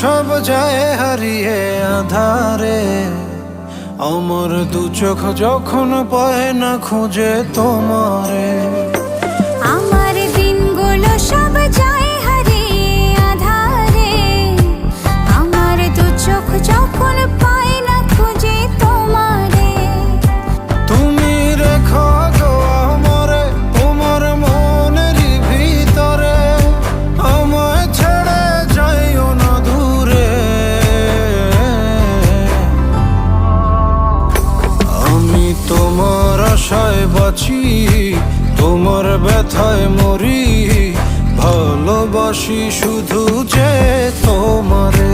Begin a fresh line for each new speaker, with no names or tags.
সব যায় হারিয়ে আধারে, আমার দু চোখ যখন পায় না খুঁজে তোমারে।
আমার দিনগুলো সব যায় হারিয়ে আঁধারে, আমার দু চোখ যখন পায় না খুঁজে তোমারে।
তুমি রেখো গো আমারে তোমার মনের ভিতরে, আমায় ছেড়ে যাইও না দূরে। আমি তোমার আশায় বাঁচি, তোমার ব্যথায় মরি, ভালোবাসি শুধু যে তোমারে।